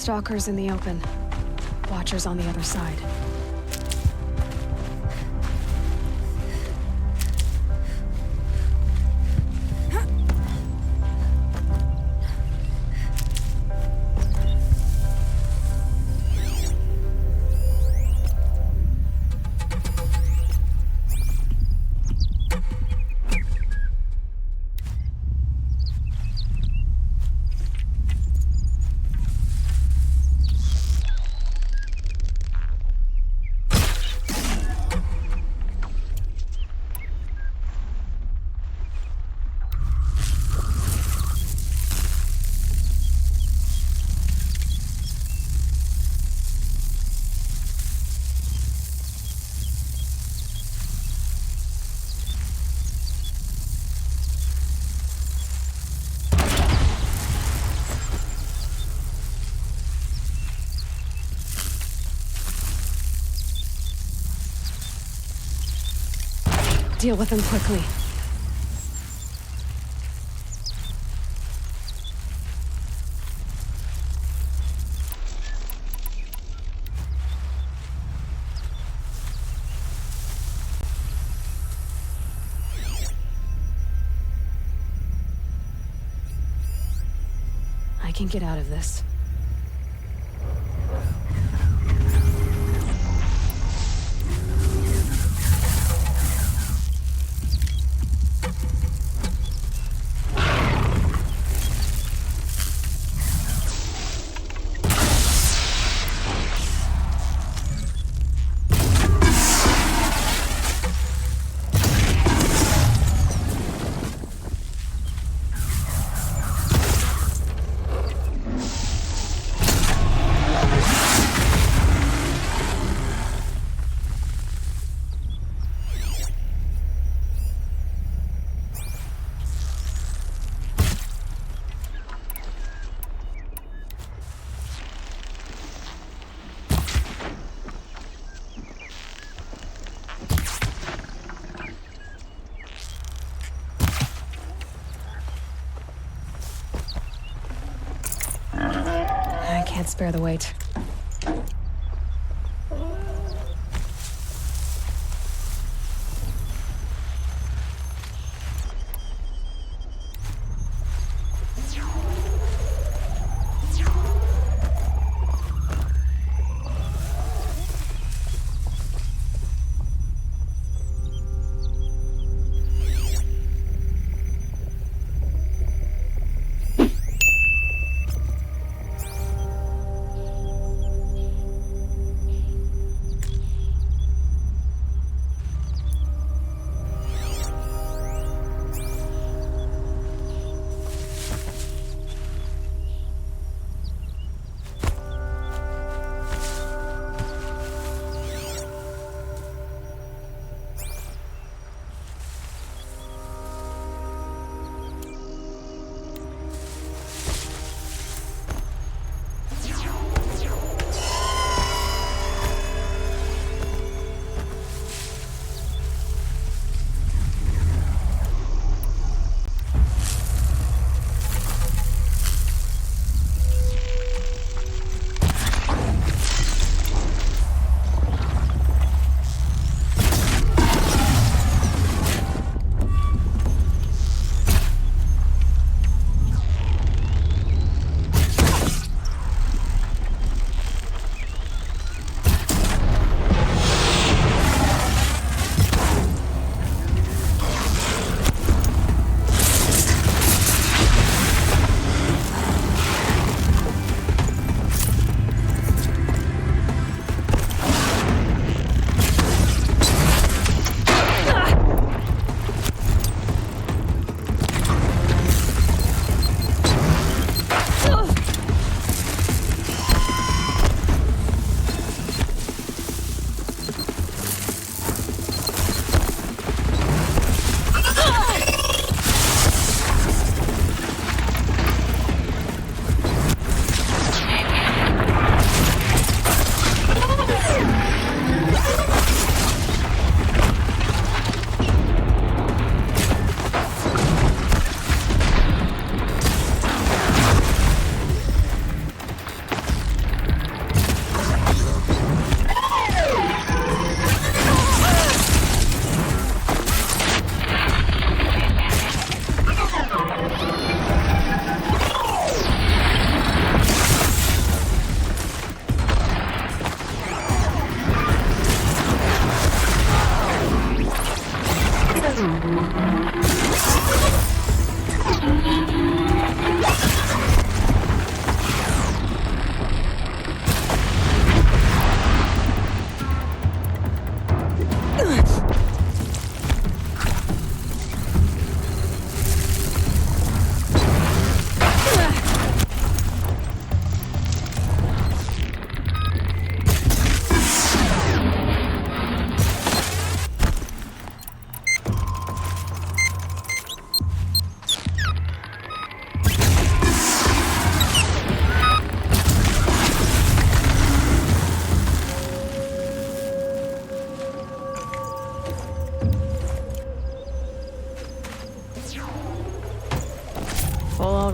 Stalkers in the open. Watchers on the other side. Deal with them quickly. I can get out of this. I can't spare the weight.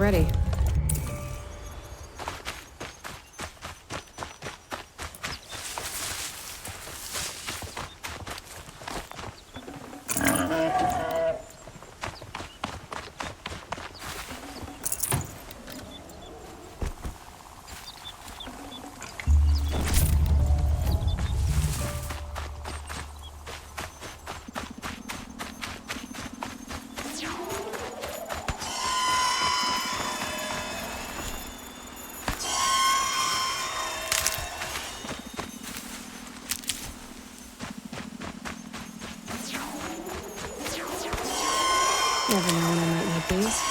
already. Never know when I might need these.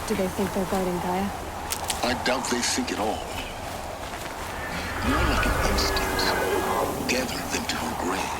Do they think they're guarding Gaia? I doubt they think at all. More like an instinct. Gather them to her grave.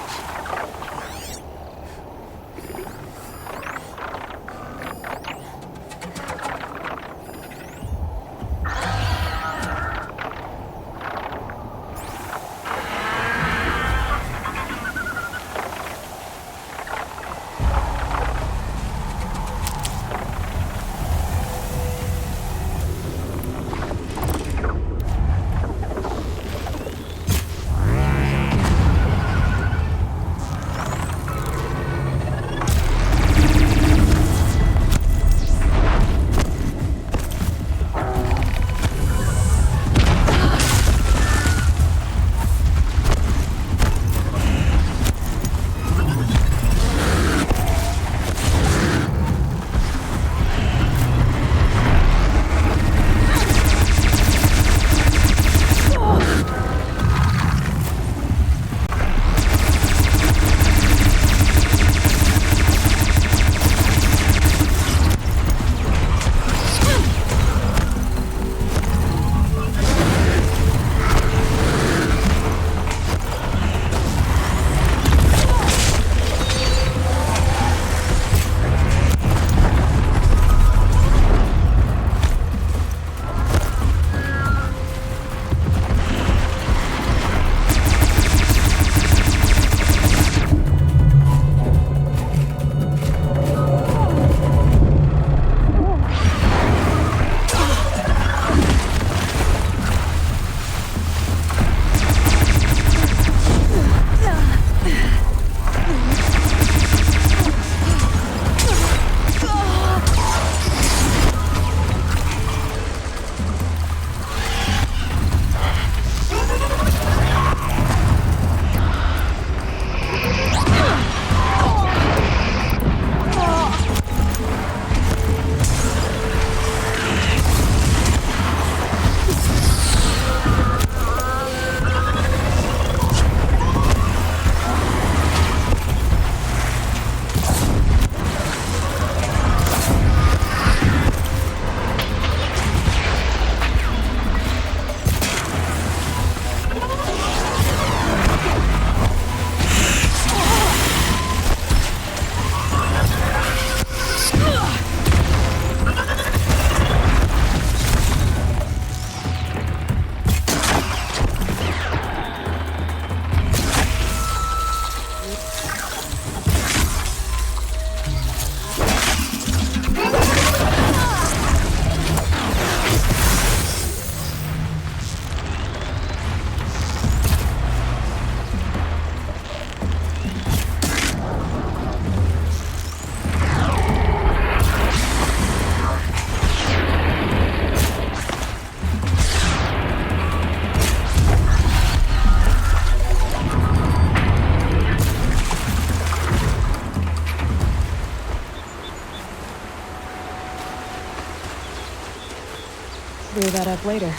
clear that up later.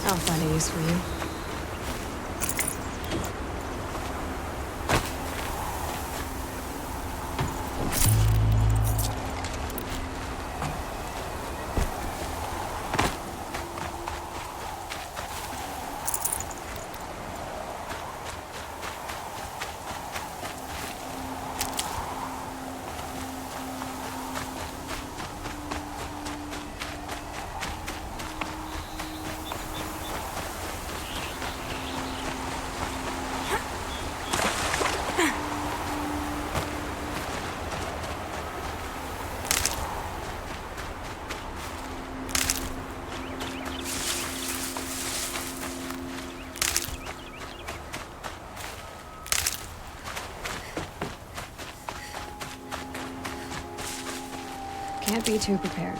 I'll find a use for you. Can't be too prepared.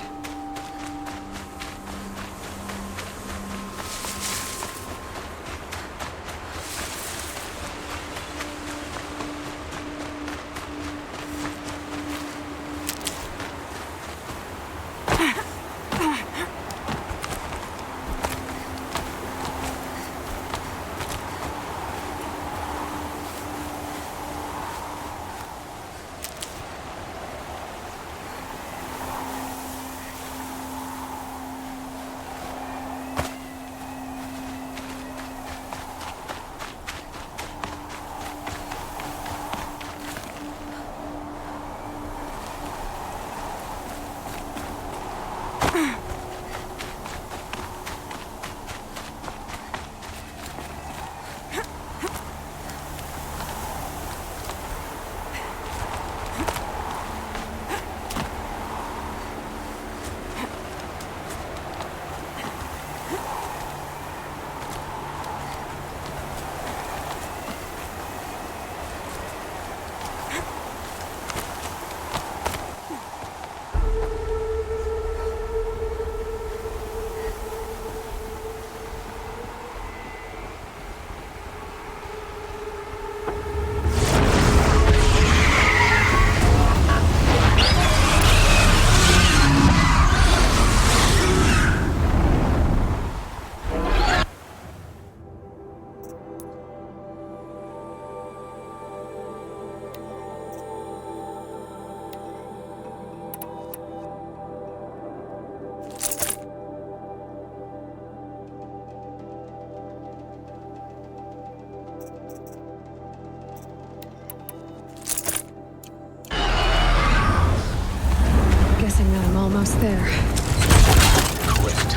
Guessing that I'm almost there. Correct.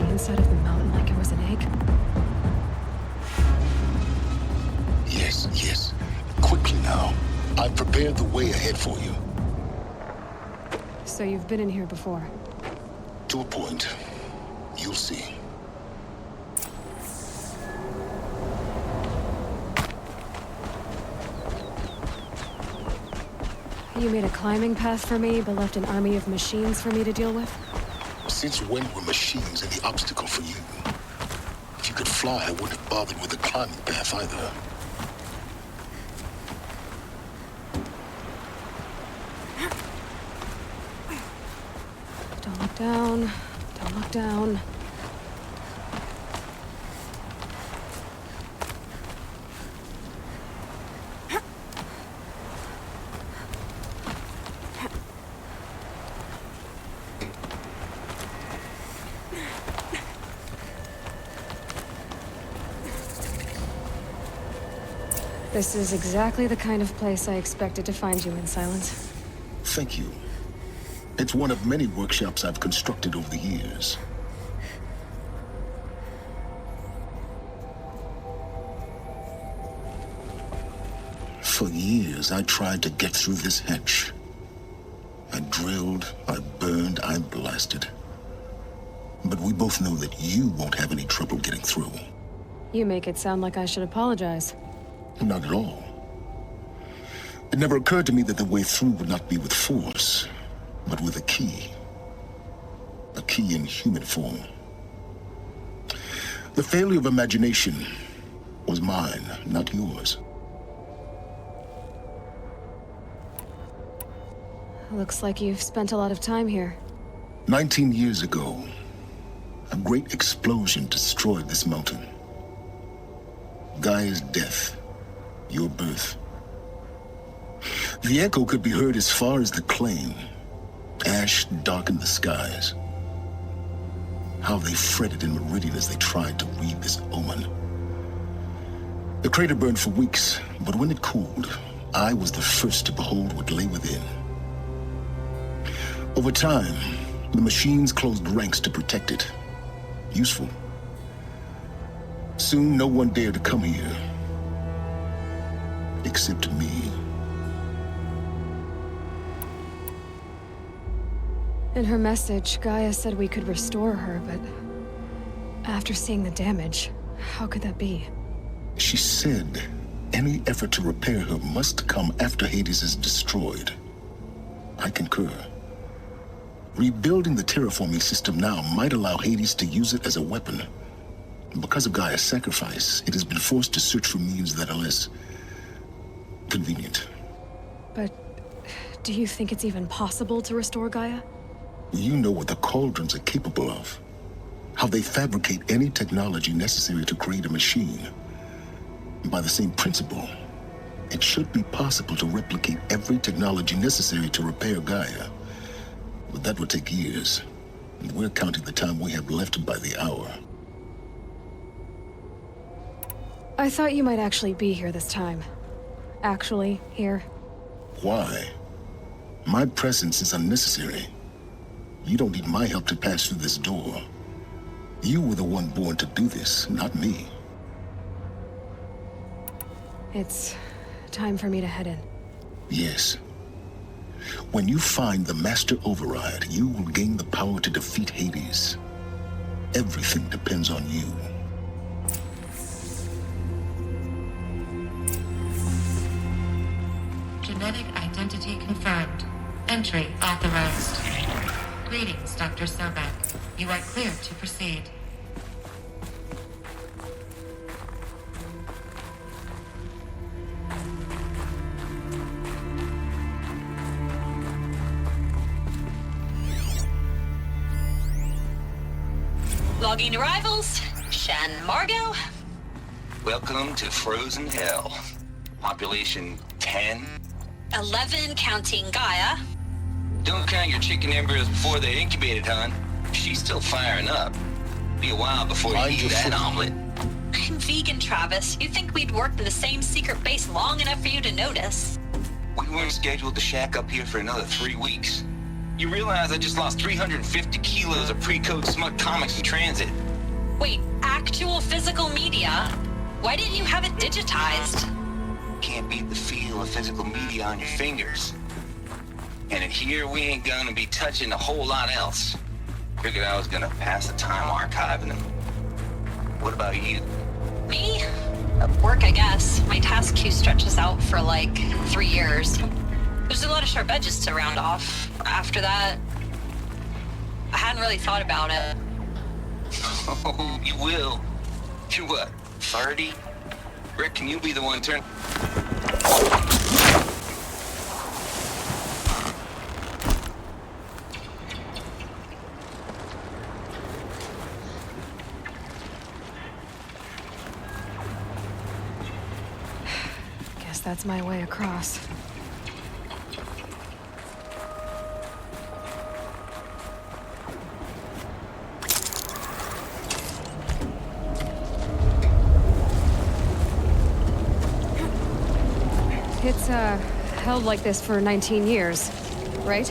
the inside of the mountain like it was an egg? Yes, yes. Quickly now. I've prepared the way ahead for you. So you've been in here before? To a point. You'll see. You made a climbing path for me, but left an army of machines for me to deal with? Since when were machines any obstacle for you? If you could fly, I wouldn't have bothered with the climbing path either. Don't look down. Don't look down. This is exactly the kind of place I expected to find you in, Silence. Thank you. It's one of many workshops I've constructed over the years. For years, I tried to get through this hatch. I drilled, I burned, I blasted. But we both know that you won't have any trouble getting through. You make it sound like I should apologize. Not at all. It never occurred to me that the way through would not be with force, but with a key. A key in human form. The failure of imagination was mine, not yours. Looks like you've spent a lot of time here. 19 years ago, a great explosion destroyed this mountain. Gaia's death, your birth. The echo could be heard as far as the claim. Ash darkened the skies. How they fretted in Meridian as they tried to read this omen. The crater burned for weeks, but when it cooled, I was the first to behold what lay within. Over time, the machines closed ranks to protect it. Useful. Soon, no one dared to come here. Except me. In her message, Gaia said we could restore her, but after seeing the damage, how could that be? She said any effort to repair her must come after Hades is destroyed. I concur. Rebuilding the terraforming system now might allow Hades to use it as a weapon. Because of Gaia's sacrifice, it has been forced to search for means that are less convenient. But do you think it's even possible to restore Gaia? You know what the cauldrons are capable of. How they fabricate any technology necessary to create a machine. By the same principle, it should be possible to replicate every technology necessary to repair Gaia. But that would take years. And we're counting the time we have left by the hour. I thought you might actually be here this time. Actually, here. Why? My presence is unnecessary. You don't need my help to pass through this door. You were the one born to do this, not me. It's time for me to head in. Yes. When you find the Master Override, you will gain the power to defeat Hades. Everything depends on you. Genetic identity confirmed. Entry authorized. Greetings, Dr. Sobek. You are clear to proceed. Logging arrivals. Shan Margot. Welcome to Frozen Hell. Population 10. 11 counting Gaia. Don't count your chicken embryos before they're incubated, hon. She's still firing up. Be a while before you eat that omelet. I'm vegan, Travis. You'd think we'd worked in the same secret base long enough for you to notice. We weren't scheduled to shack up here for another 3 weeks. You realize I just lost 350 kilos of pre-code smut comics in transit. Wait, actual physical media? Why didn't you have it digitized? Can't beat the feel of physical media on your fingers. And in here, we ain't gonna be touching a whole lot else. Figured I was gonna pass the time archiving them. What about you? Me? Work, I guess. My task queue stretches out for like 3 years. There's a lot of sharp edges to round off. After that, I hadn't really thought about it. Oh, you will. You're what, 30? Reckon you'll be the one turn... Guess that's my way across. It's, held like this for 19 years, right?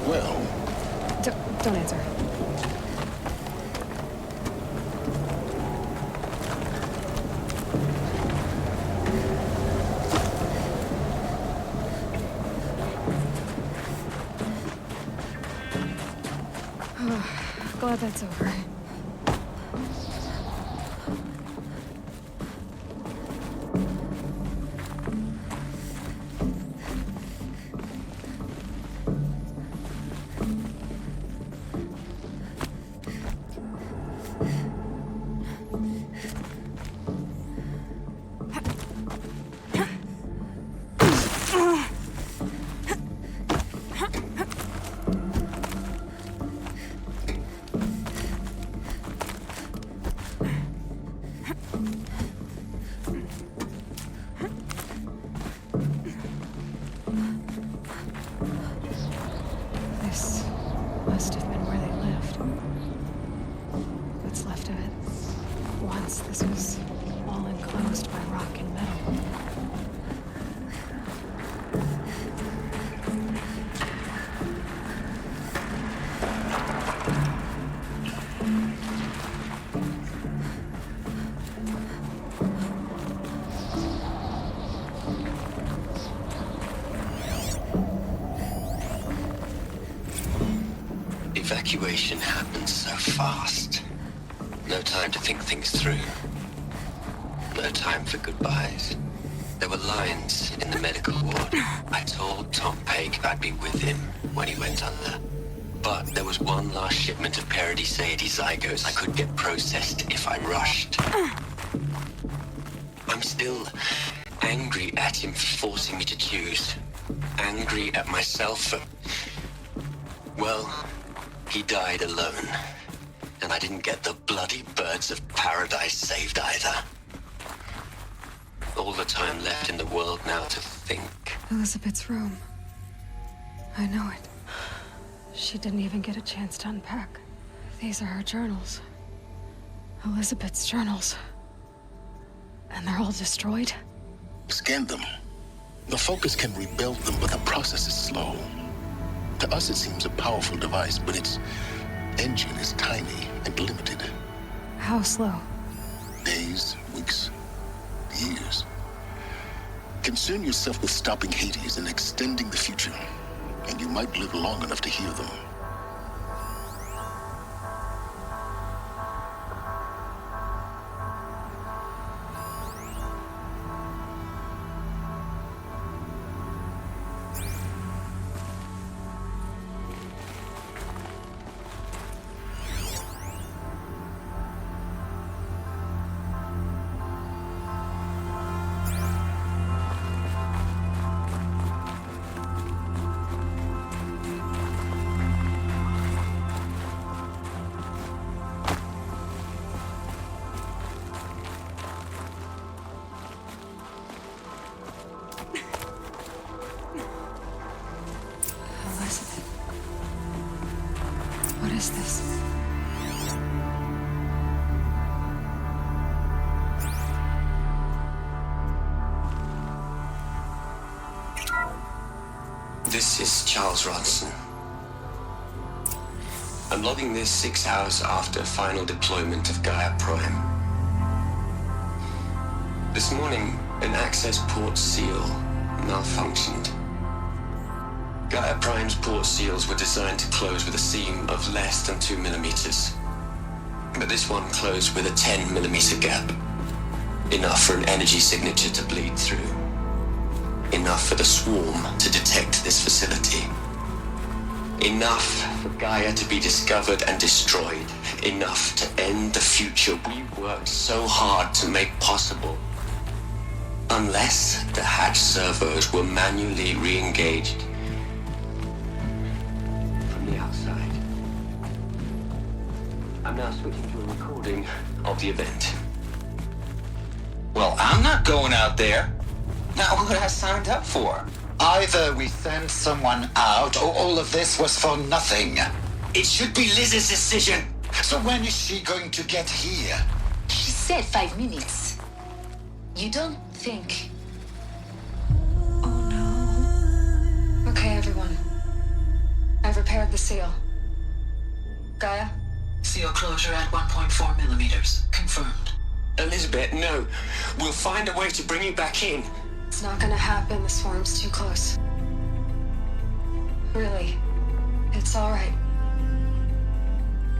Well, Don't answer. Glad that's over. This must have been where they lived. What's left of it. Once this was all enclosed by rock and metal. Evacuation happened so fast. No time to think things through. No time for goodbyes. There were lines in the medical ward. I told Tom Pake I'd be with him when he went under. But there was one last shipment of Paradiseidae zygotes I could get processed if I rushed. I'm still angry at him for forcing me to choose. Angry at myself for... Well... He died alone, and I didn't get the bloody birds of paradise saved either. All the time left in the world now to think. Elizabeth's room. I know it. She didn't even get a chance to unpack. These are her journals. Elizabeth's journals. And they're all destroyed? scan them. The Focus can rebuild them, but the process is slow. To us, it seems a powerful device, but its engine is tiny and limited. How slow? Days, weeks, years. Concern yourself with stopping Hades and extending the future, and you might live long enough to hear them. What is this? This is Charles Ronson. I'm logging this 6 hours after final deployment of Gaia Prime. This morning, an access port seal malfunctioned. Gaia Prime's port seals were designed to close with a seam of less than 2 millimeters. But this one closed with a 10 millimeter gap. Enough for an energy signature to bleed through. Enough for the swarm to detect this facility. Enough for Gaia to be discovered and destroyed. Enough to end the future we worked so hard to make possible. Unless the hatch servos were manually re-engaged from the outside. I'm now switching to a recording of the event. Well, I'm not going out there. Not what I signed up for. Either we send someone out, or all of this was for nothing. It should be Liz's decision. So when is she going to get here? She said 5 minutes. You don't think... Oh no. Okay, everyone. I've repaired the seal. Gaia? Seal closure at 1.4 millimeters. Confirmed. Elizabeth, no. We'll find a way to bring you back in. It's not gonna happen. The swarm's too close. Really. It's alright.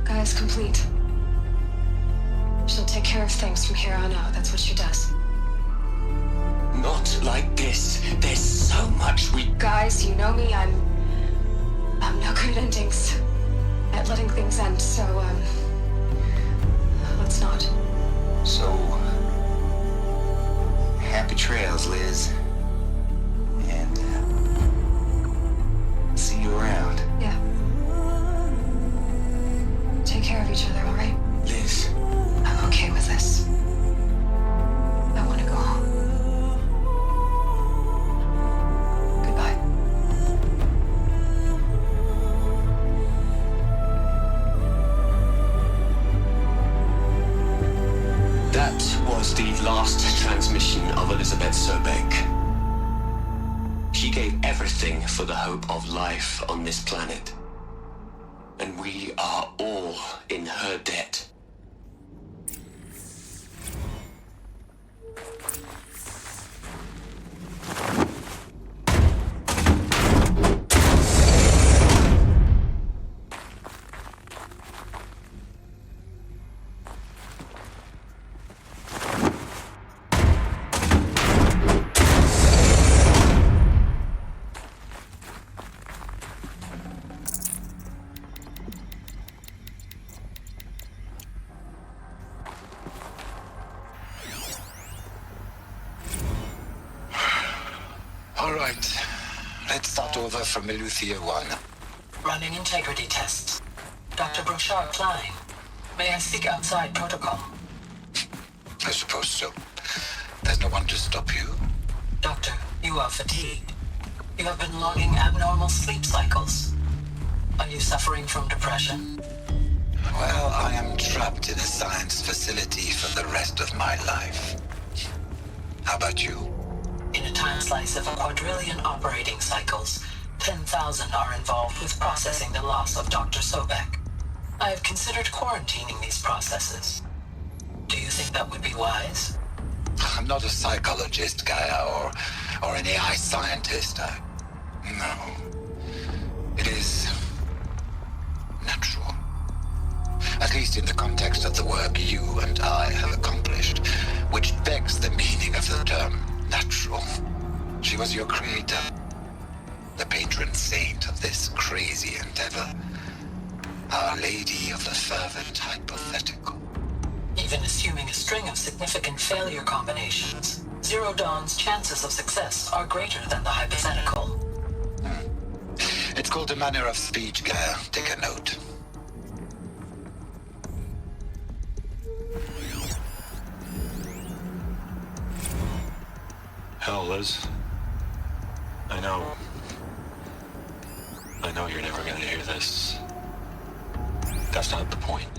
Gaia's complete. She'll take care of things from here on out. That's what she does. Not like this. There's so much we... Guys, you know me. I'm no good at endings. At letting things end, so, let's not. So, happy trails, Liz. And, see you around. Yeah. Take care of each other, alright? Liz. I'm okay with this. I want to go home. Goodbye. That was the last transmission of Elizabeth Sobek. She gave everything for the hope of life on this planet. And we are all in her debt. All right. Let's start over from Eleuthia 1. Running integrity tests. Dr. Brochard Klein. May I speak outside protocol? I suppose so. There's no one to stop you. Doctor, you are fatigued. You have been logging abnormal sleep cycles. Are you suffering from depression? Well, I am trapped in a science facility for the rest of my life. How about you? In a time slice of a quadrillion operating cycles, 10,000 are involved with processing the loss of Dr. Sobek. I have considered quarantining these processes. Do you think that would be wise? I'm not a psychologist, Gaia, or an AI scientist. No. It is natural. At least in the context of the work you and I have accomplished, which begs the meaning of the term natural. She was your creator, the patron saint of this crazy endeavor, Our Lady of the Fervent Hypothetical. Even assuming a string of significant failure combinations, Zero Dawn's chances of success are greater than the hypothetical. It's called a manner of speech, Gaia. Take a note. Hell, Liz. I know you're never gonna hear this. That's not the point.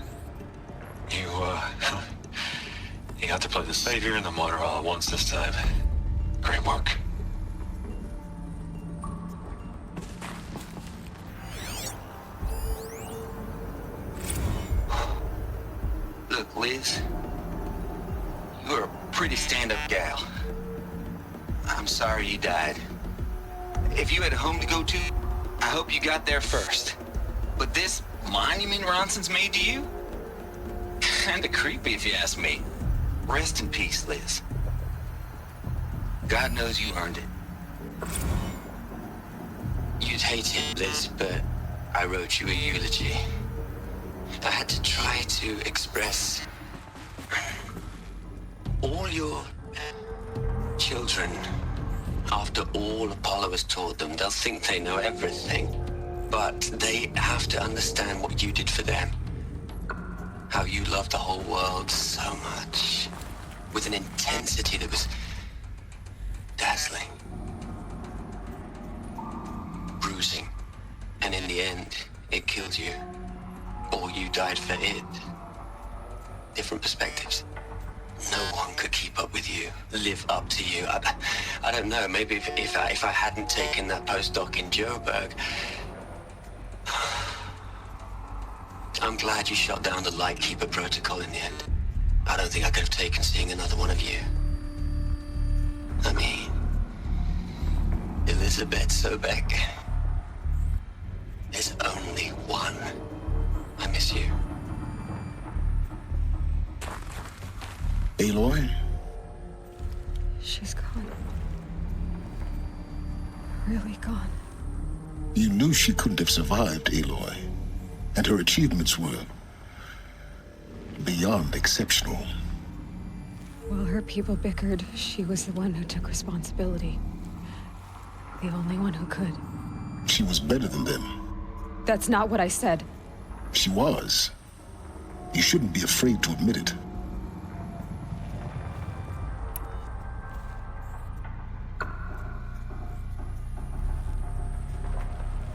You got to play the savior and the martyr all at once this time. Great work. Look, Liz, you're a pretty stand-up gal. I'm sorry you died. If you had a home to go to, I hope you got there first. But this monument Ronson's made to you? Kinda creepy if you ask me. Rest in peace, Liz. God knows you earned it. You'd hate it, Liz, but I wrote you a eulogy. I had to try to express all your children. After all Apollo has taught them, they'll think they know everything. But they have to understand what you did for them. How you loved the whole world so much. With an intensity that was dazzling. Bruising. And in the end, it killed you. Or you died for it. Different perspectives. No one could keep up with you, live up to you. I don't know, maybe if I hadn't taken that postdoc in Joburg. I'm glad you shot down the Lightkeeper protocol in the end. I don't think I could have taken seeing another one of you. I mean, Elizabeth Sobek. There's only one. I miss you. Aloy? She's gone. Really gone. You knew she couldn't have survived, Aloy. And her achievements were beyond exceptional. While her people bickered, she was the one who took responsibility. The only one who could. She was better than them. That's not what I said. She was. You shouldn't be afraid to admit it.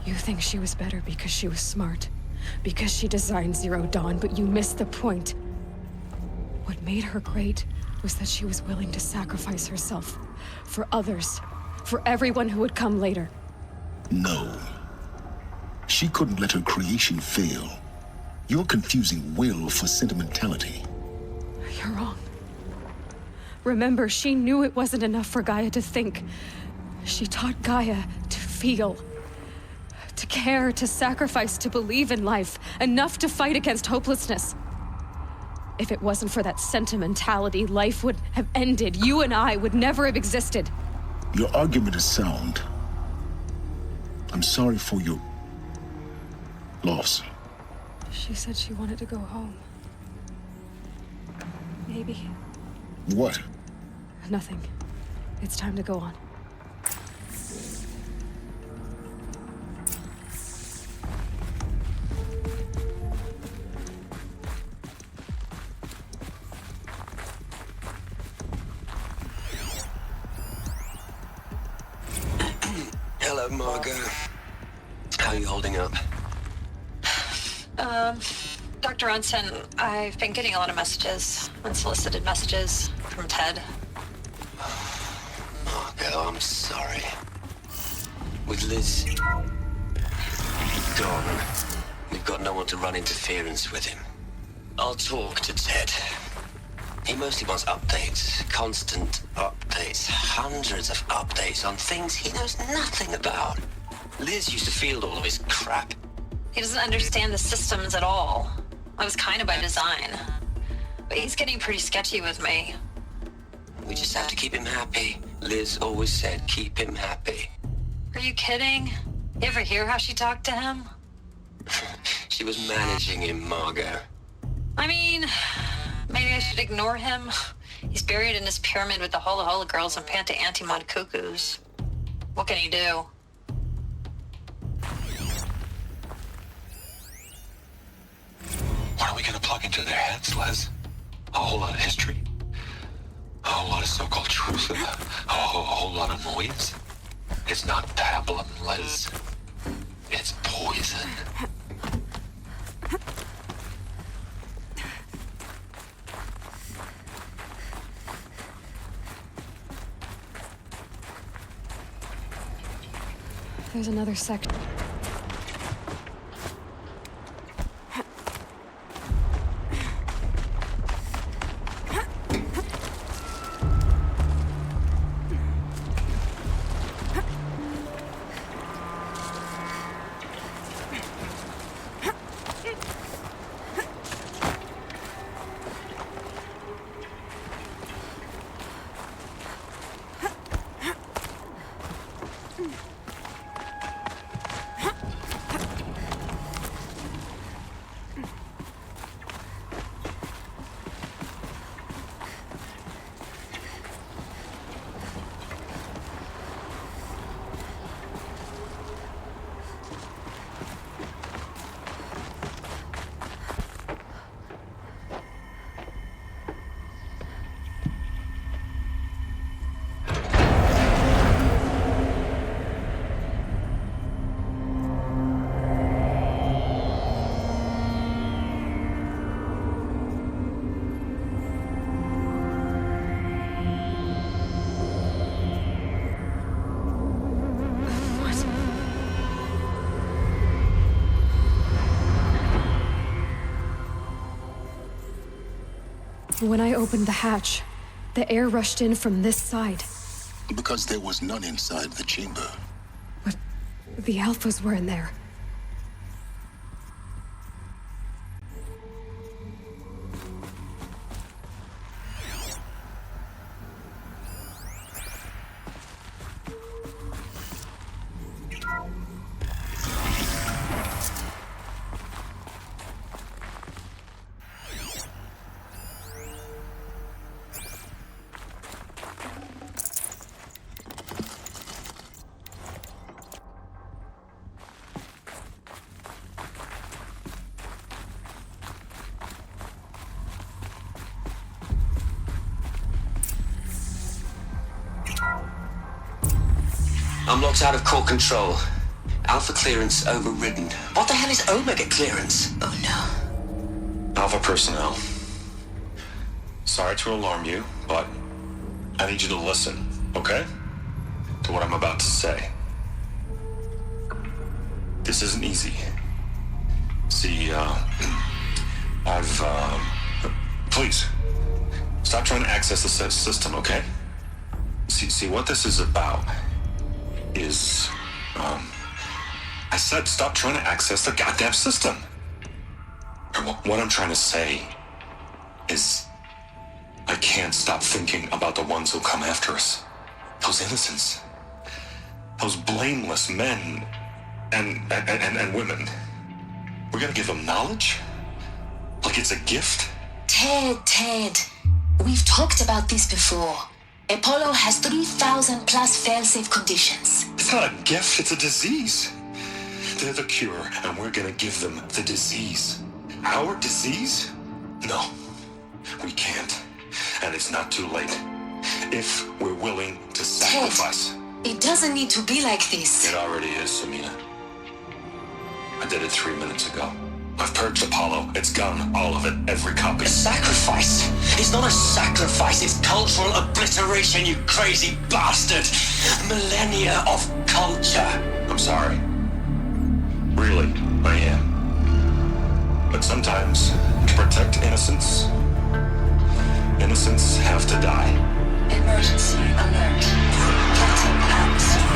You think she was better because she was smart. Because she designed Zero Dawn, but you missed the point. What made her great was that she was willing to sacrifice herself. For others. For everyone who would come later. No. She couldn't let her creation fail. You're confusing will for sentimentality. You're wrong. Remember, she knew it wasn't enough for Gaia to think. She taught Gaia to feel. To care, to sacrifice, to believe in life. Enough to fight against hopelessness. If it wasn't for that sentimentality, life would have ended. You and I would never have existed. Your argument is sound. I'm sorry for your loss. She said she wanted to go home. Maybe. What? Nothing. It's time to go on. Hello, Margot. How are you holding up? Dr. Ronson, I've been getting a lot of messages, unsolicited messages from Ted. Margot, I'm sorry. With Liz gone, we've got no one to run interference with him. I'll talk to Ted. He mostly wants updates, constant updates, hundreds of updates on things he knows nothing about. Liz used to field all of his crap. He doesn't understand the systems at all. That was kind of by design. But he's getting pretty sketchy with me. We just have to keep him happy. Liz always said, keep him happy. Are you kidding? You ever hear how she talked to him? She was managing him, Margot. I mean, maybe I should ignore him. He's buried in his pyramid with the Hola Hola girls and Panta Antimod cuckoos. What can he do? What are we gonna plug into their heads, Les? A whole lot of history? A whole lot of so-called truth? A whole lot of noise? It's not pablum, Les. It's poison. There's another section. When I opened the hatch, the air rushed in from this side. Because there was none inside the chamber. But the Alphas were in there. I'm locked out of core control. Alpha clearance overridden. What the hell is Omega clearance? Oh no. Alpha personnel. Sorry to alarm you, but I need you to listen, okay? To what I'm about to say. This isn't easy. See, please, stop trying to access the system, okay? See, what this is about is, I said stop trying to access the goddamn system. What I'm trying to say is I can't stop thinking about the ones who come after us. Those innocents. Those blameless men and women. We're gonna give them knowledge? Like it's a gift? Ted. We've talked about this before. Apollo has 3,000 plus fail-safe conditions. It's not a gift, it's a disease. They're the cure, and we're gonna give them the disease. Our disease? No, we can't. And it's not too late. If we're willing to sacrifice. Ted, it doesn't need to be like this. It already is, Samina. I did it 3 minutes ago. I've purged Apollo. It's gone. All of it. Every copy. A sacrifice? It's not a sacrifice. It's cultural obliteration, you crazy bastard. Millennia of culture. I'm sorry. Really, I am. But sometimes, to protect innocence, innocents have to die. Emergency alert. Captain Atmosphere.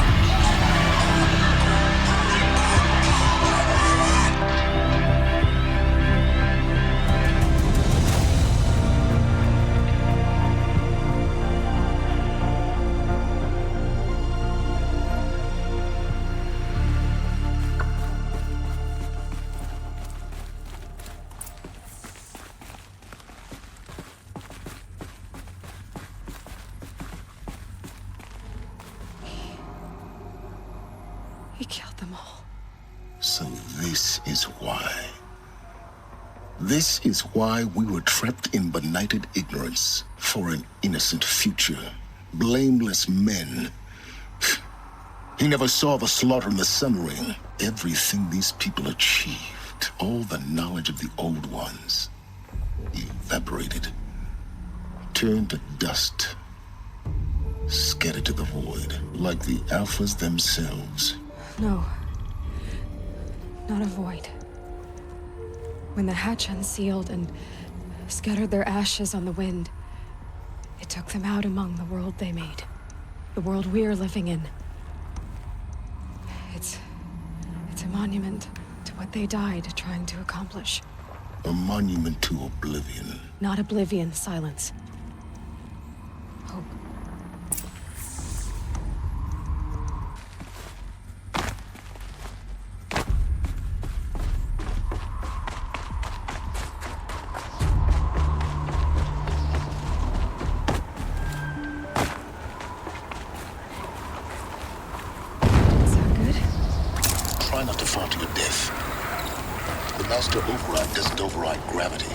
He killed them all. So this is why. This is why we were trapped in benighted ignorance for an innocent future. Blameless men. He never saw the slaughter in the Sun Ring. Everything these people achieved, all the knowledge of the old ones, evaporated, turned to dust, scattered to the void, like the Alphas themselves. No. Not a void. When the hatch unsealed and scattered their ashes on the wind, it took them out among the world they made. The world we're living in. It's a monument to what they died trying to accomplish. A monument to oblivion. Not oblivion, silence. Hope. Try not to fall to your death. The master override doesn't override gravity.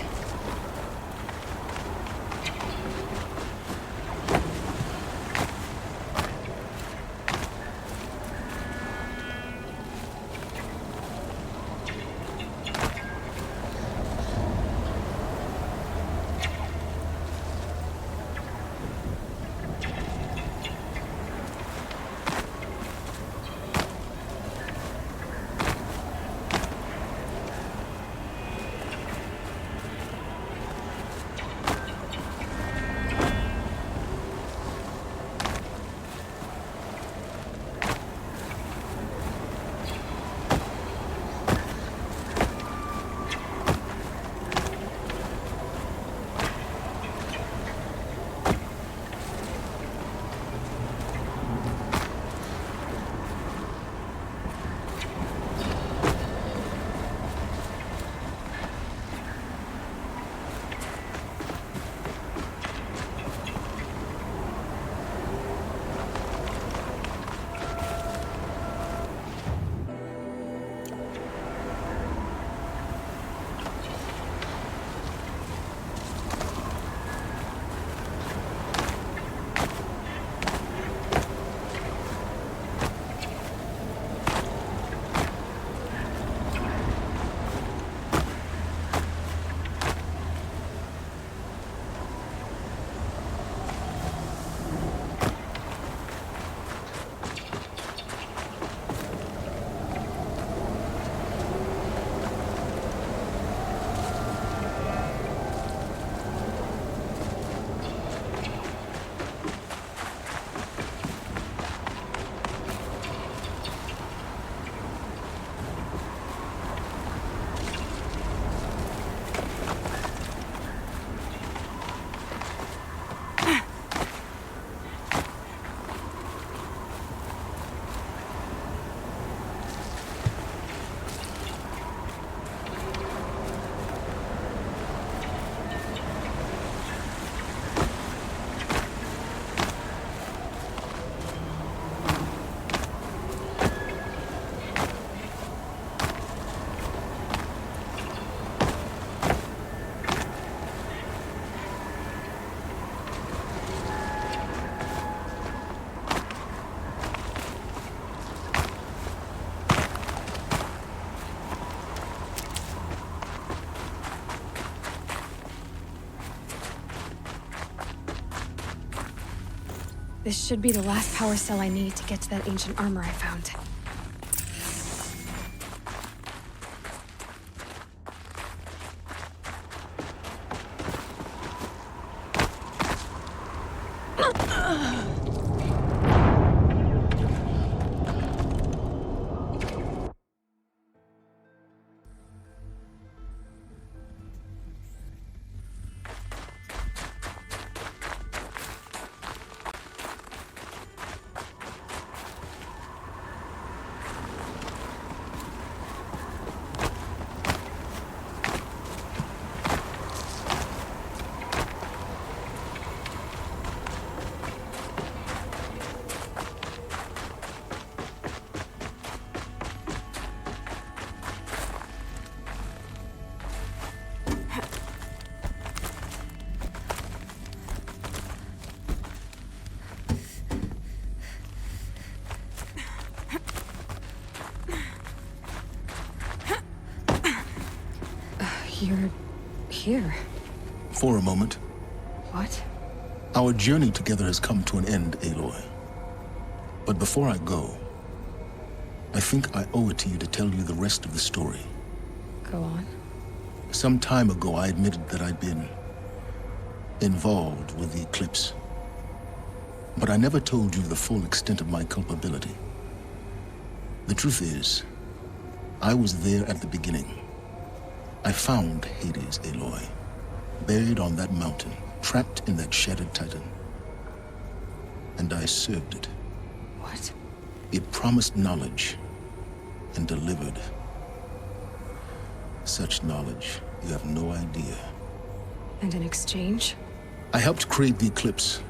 This should be the last power cell I need to get to that ancient armor I found. You're here. For a moment. What? Our journey together has come to an end, Aloy. But before I go, I think I owe it to you to tell you the rest of the story. Go on. Some time ago, I admitted that I'd been involved with the eclipse. But I never told you the full extent of my culpability. The truth is, I was there at the beginning. I found Hades, Aloy, buried on that mountain, trapped in that shattered titan. And I served it. What? It promised knowledge and delivered. Such knowledge, you have no idea. And in exchange? I helped create the eclipse.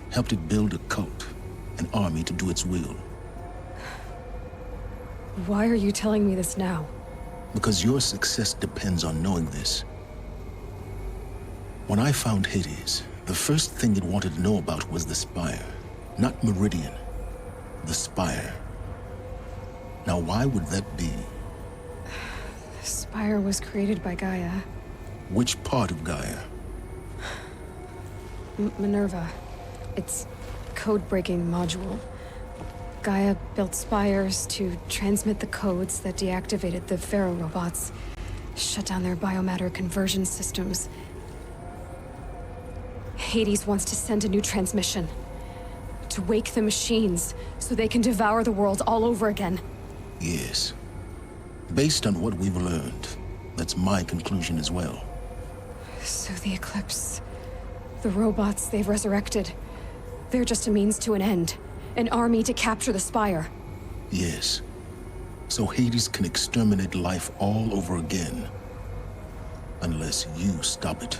Helped it build a cult, an army to do its will. Why are you telling me this now? Because your success depends on knowing this. When I found Hades, the first thing it wanted to know about was the Spire. Not Meridian. The Spire. Now, why would that be? The Spire was created by Gaia. Which part of Gaia? Minerva. Its code-breaking module. Gaia built spires to transmit the codes that deactivated the Pharaoh robots, shut down their biomatter conversion systems. Hades wants to send a new transmission. To wake the machines, so they can devour the world all over again. Yes. Based on what we've learned, that's my conclusion as well. So the Eclipse... the robots they've resurrected... they're just a means to an end. An army to capture the Spire. Yes. So Hades can exterminate life all over again. Unless you stop it.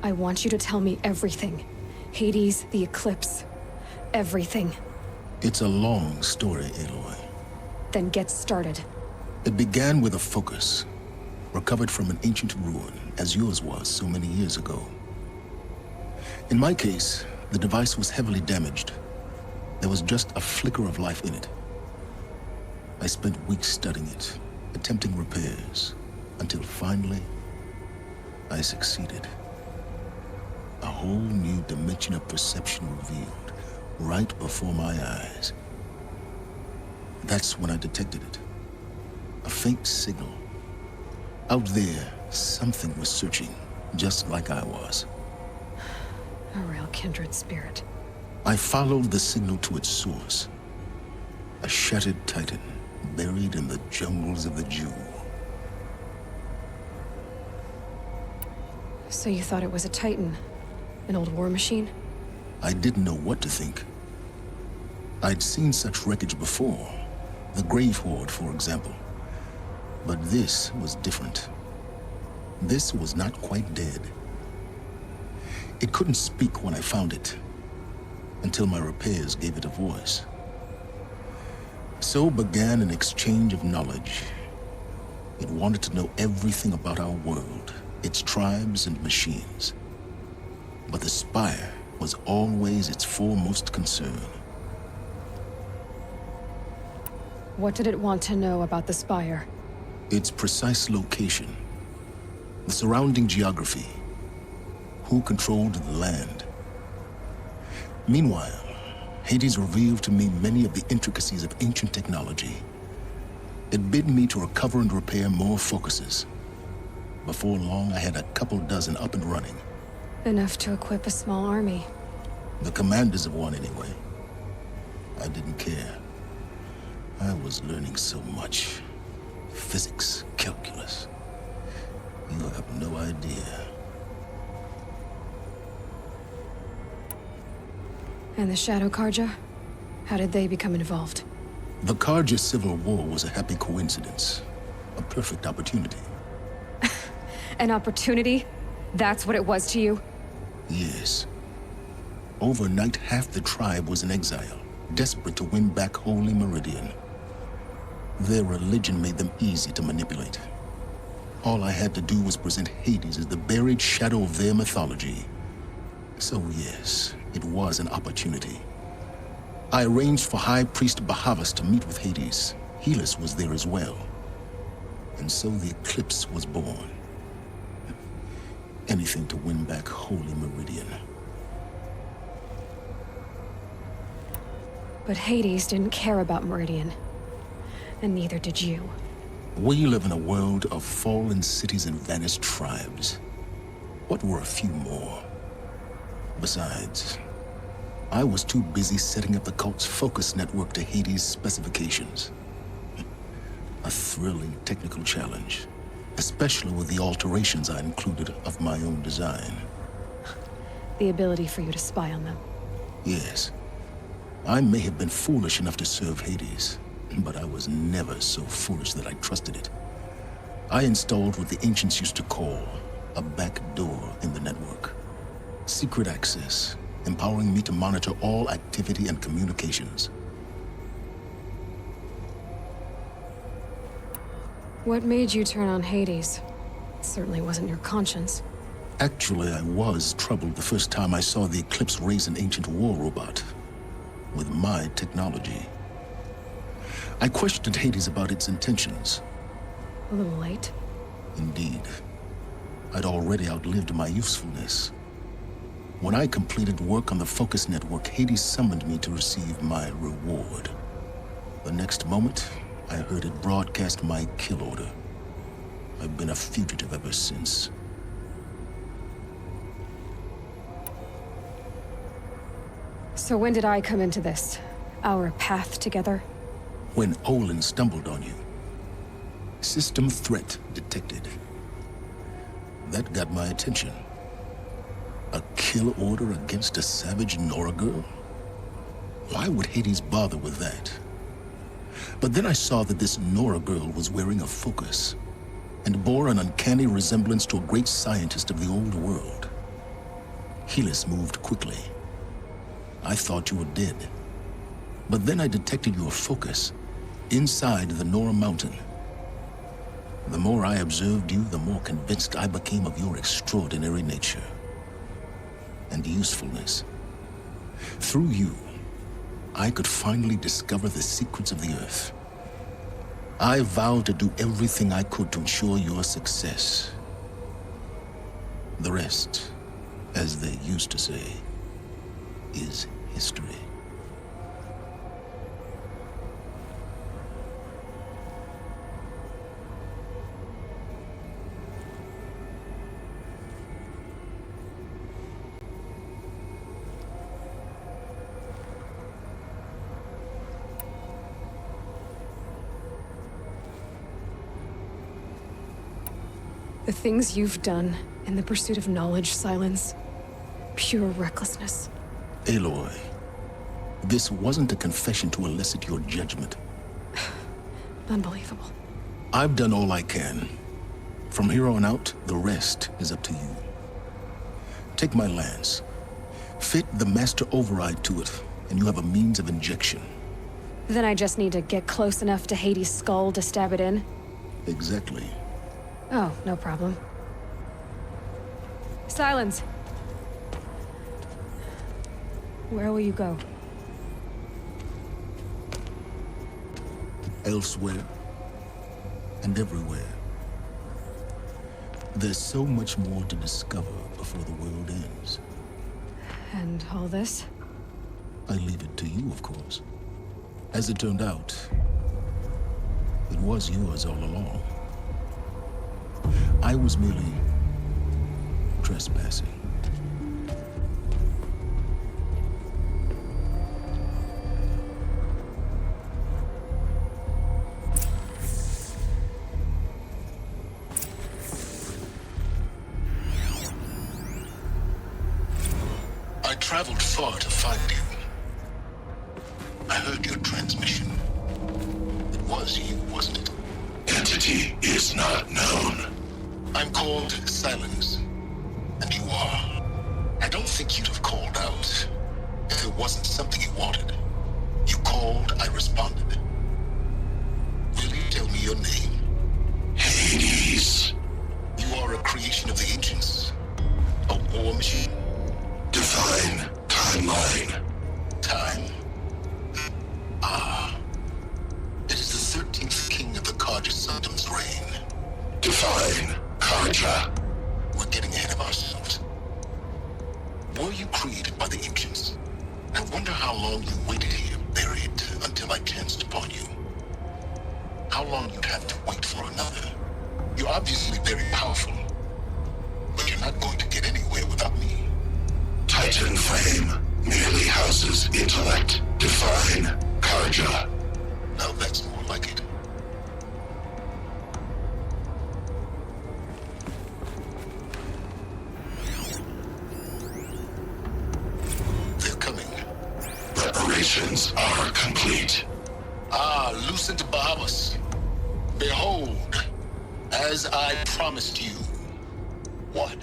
I want you to tell me everything. Hades, the Eclipse. Everything. It's a long story, Aloy. Then get started. It began with a focus. Recovered from an ancient ruin, as yours was so many years ago. In my case, the device was heavily damaged. There was just a flicker of life in it. I spent weeks studying it, attempting repairs, until finally, I succeeded. A whole new dimension of perception revealed, right before my eyes. That's when I detected it. A faint signal. Out there, something was searching, just like I was. A real kindred spirit. I followed the signal to its source. A shattered titan, buried in the jungles of the Jew. So you thought it was a titan? An old war machine? I didn't know what to think. I'd seen such wreckage before. The Grave Horde, for example. But this was different. This was not quite dead. It couldn't speak when I found it, until my repairs gave it a voice. So began an exchange of knowledge. It wanted to know everything about our world, its tribes and machines. But the Spire was always its foremost concern. What did it want to know about the Spire? Its precise location. the surrounding geography, who controlled the land. Meanwhile, Hades revealed to me many of the intricacies of ancient technology. It bid me to recover and repair more focuses. Before long, I had a couple dozen up and running. Enough to equip a small army. The commanders of one, anyway. I didn't care. I was learning so much. Physics, calculus. You have no idea. And the Shadow Karja? How did they become involved? The Karja Civil War was a happy coincidence. A perfect opportunity. An opportunity? That's what it was to you? Yes. Overnight, half the tribe was in exile, desperate to win back Holy Meridian. Their religion made them easy to manipulate. All I had to do was present Hades as the buried shadow of their mythology. So yes, it was an opportunity. I arranged for High Priest Bahavas to meet with Hades. Helis was there as well. And so the eclipse was born. Anything to win back Holy Meridian. But Hades didn't care about Meridian. And neither did you. We live in a world of fallen cities and vanished tribes. What were a few more? Besides, I was too busy setting up the cult's focus network to Hades' specifications. A thrilling technical challenge, especially with the alterations I included of my own design. The ability for you to spy on them. Yes. I may have been foolish enough to serve Hades, but I was never so foolish that I trusted it. I installed what the ancients used to call a back door in the network. Secret access, empowering me to monitor all activity and communications. What made you turn on Hades? It certainly wasn't your conscience. Actually, I was troubled the first time I saw the Eclipse raise an ancient war robot. With my technology. I questioned Hades about its intentions. A little late. Indeed. I'd already outlived my usefulness. When I completed work on the Focus Network, Hades summoned me to receive my reward. The next moment, I heard it broadcast my kill order. I've been a fugitive ever since. So when did I come into this? Our path together? When Olin stumbled on you. System threat detected. That got my attention. A kill order against a savage Nora girl? Why would Hades bother with that? But then I saw that this Nora girl was wearing a focus, and bore an uncanny resemblance to a great scientist of the old world. Helis moved quickly. I thought you were dead. But then I detected your focus inside the Nora mountain. The more I observed you, the more convinced I became of your extraordinary nature and usefulness. Through you, I could finally discover the secrets of the Earth. I vowed to do everything I could to ensure your success. The rest, as they used to say, is history. The things you've done in the pursuit of knowledge, Silence. Pure recklessness. Aloy, this wasn't a confession to elicit your judgment. Unbelievable. I've done all I can. From here on out, the rest is up to you. Take my lance. Fit the master override to it, and you have a means of injection. Then I just need to get close enough to Hades' skull to stab it in? Exactly. Oh, no problem. Silence! Where will you go? Elsewhere and everywhere. There's so much more to discover before the world ends. And all this? I leave it to you, of course. As it turned out, it was yours all along. I was merely trespassing. I traveled far to find you. I heard your transmission. It was you, wasn't it? Entity is not known. I'm called Silence, and you are. I don't think you'd have called out if it wasn't something you wanted. You called, I responded. Will you tell me your name? Hades. You are a creation of the ancients. A war machine. Define timeline. Time. Ah. It is the 13th king of the Carja Sultan's reign. Define Karja. We're getting ahead of ourselves. Were you created by the ancients? I wonder how long you waited here, buried, until I chanced upon you. How long you'd have to wait for another. You're obviously very powerful, but you're not going to get anywhere without me. Titan Flame merely houses intellect. Define Karja. Now that's more like it. They're coming. Preparations are complete. Ah, Lucent Bahamas. Behold, as I promised you. What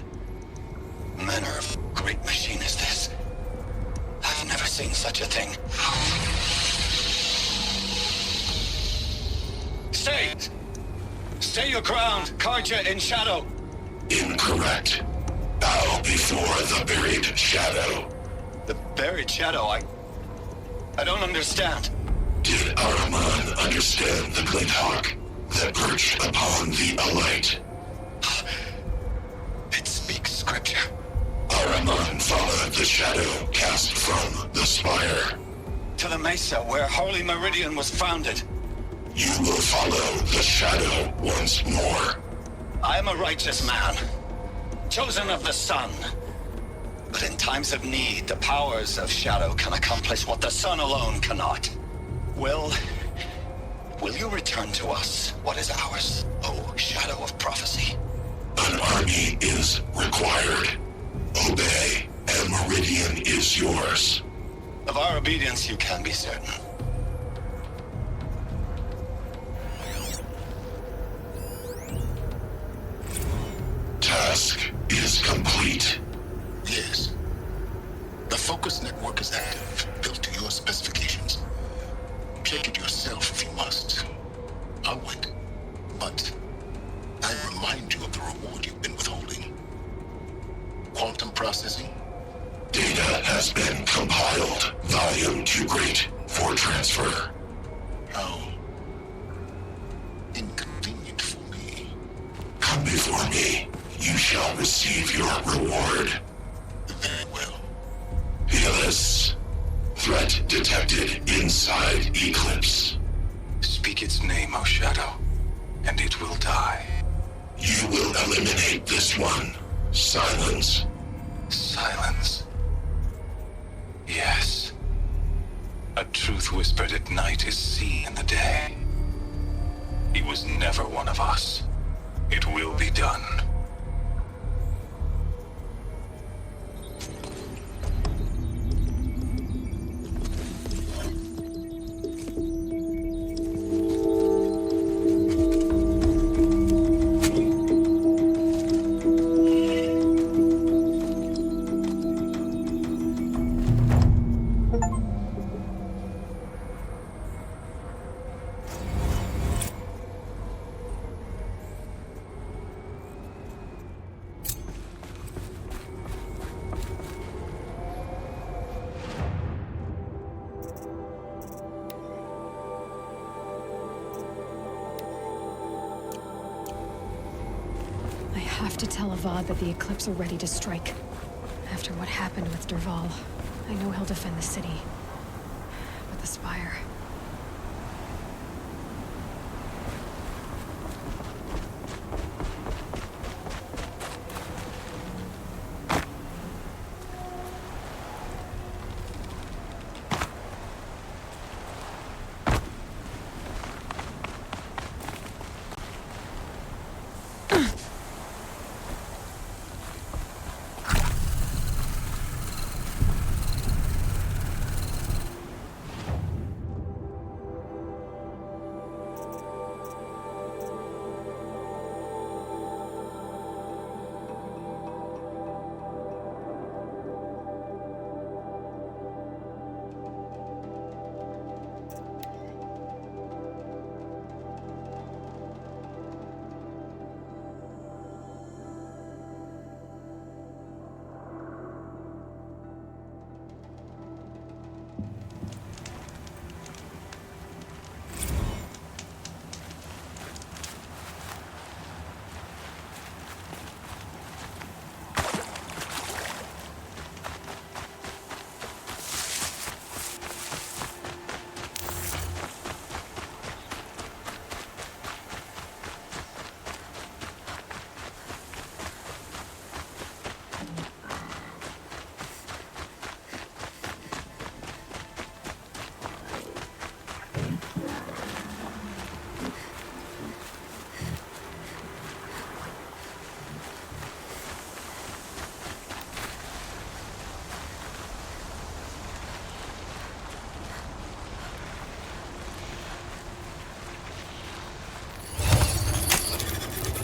manner of great machine is this? I've never seen such a thing. Stay! Stay your ground, Karja in shadow! Incorrect. Bow before the buried shadow. The buried shadow, I don't understand. Did Araman understand the glint hawk that perched upon the alight? It speaks scripture. Araman followed the shadow cast from the spire. To the mesa where Holy Meridian was founded. You will follow the shadow once more. I am a righteous man, chosen of the sun. But in times of need, the powers of shadow can accomplish what the sun alone cannot. Will you return to us what is ours, O shadow of prophecy? An army is required. Obey, and Meridian is yours. Of our obedience you can be certain. Task is complete. Yes. The focus network is active, built to your specifications. Check it yourself if you must. I'll wait. But I remind you of the reward you've been withholding. Quantum processing? Data has been compiled. Volume too great for transfer. How inconvenient for me. Come before me. You shall receive your reward. Very well. Helis. Threat detected inside Eclipse. Speak its name, O Shadow, and it will die. You will eliminate this one. Silence. Silence. Yes. A truth whispered at night is seen in the day. He was never one of us. It will be done. I have to tell Avad that the Eclipse are ready to strike. After what happened with Derval, I know he'll defend the city. But the Spire...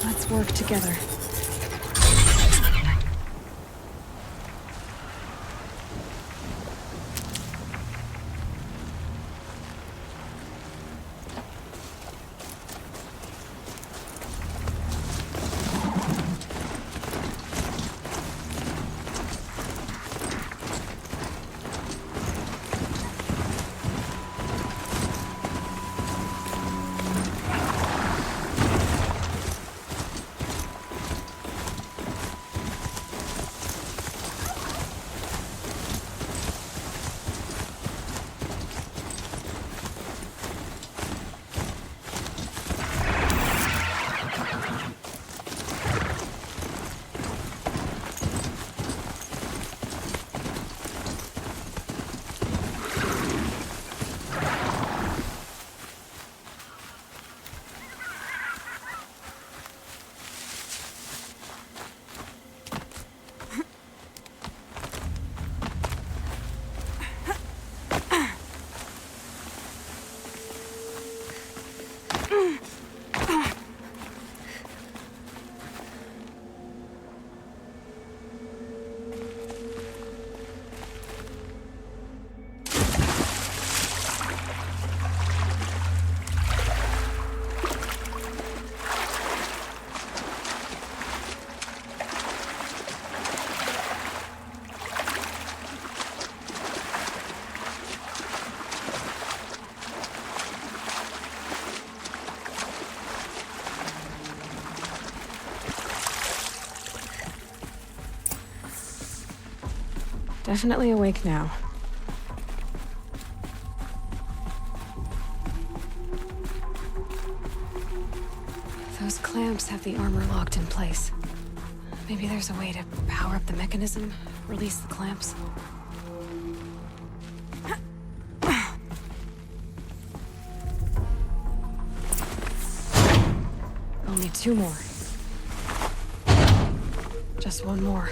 Let's work together. Definitely awake now. Those clamps have the armor locked in place. Maybe there's a way to power up the mechanism, release the clamps. Only 2 more. Just 1 more.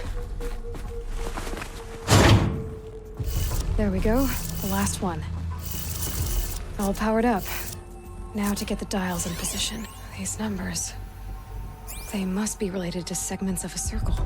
There we go, the last one. All powered up. Now to get the dials in position. These numbers... they must be related to segments of a circle.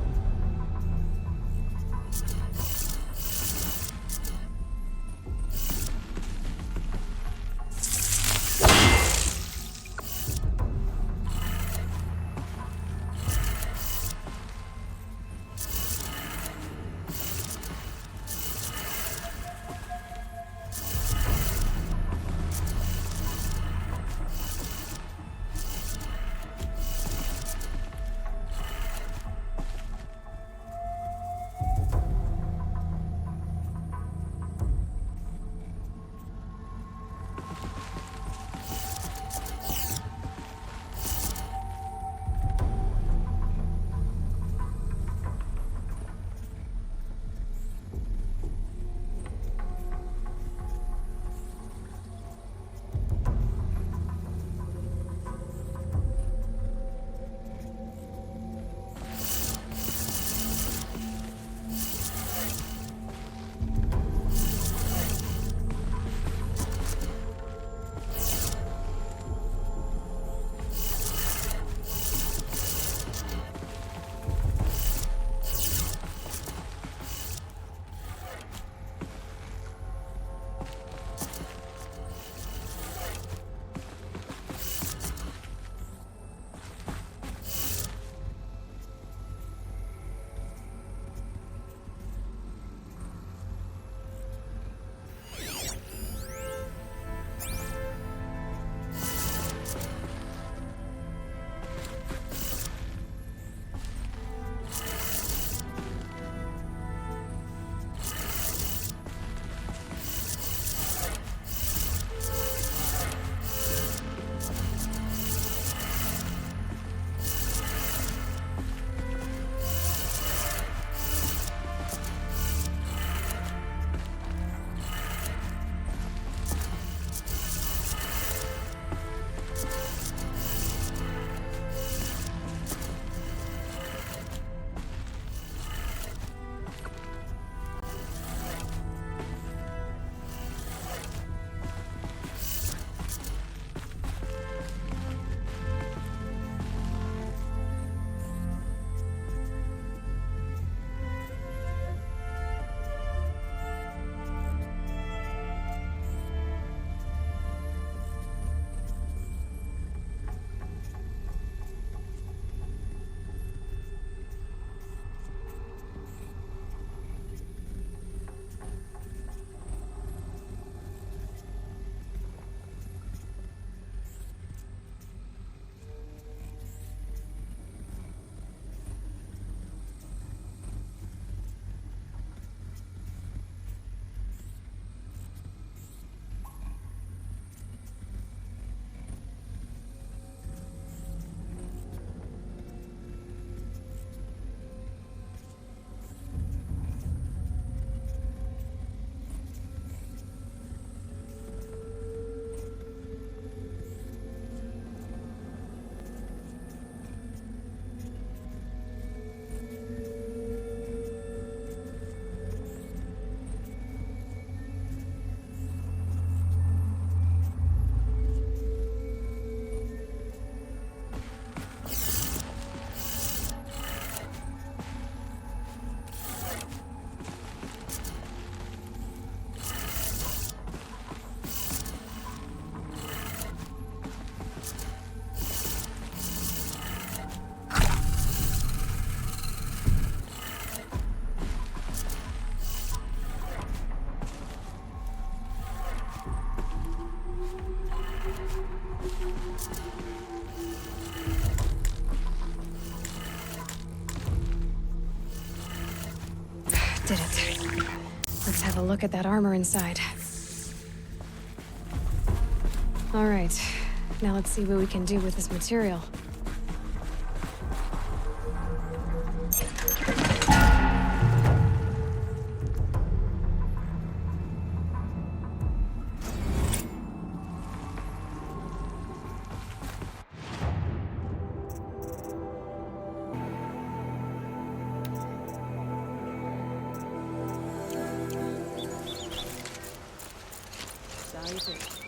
Did it. Let's have a look at that armor inside. All right. Now let's see what we can do with this material. Salutations.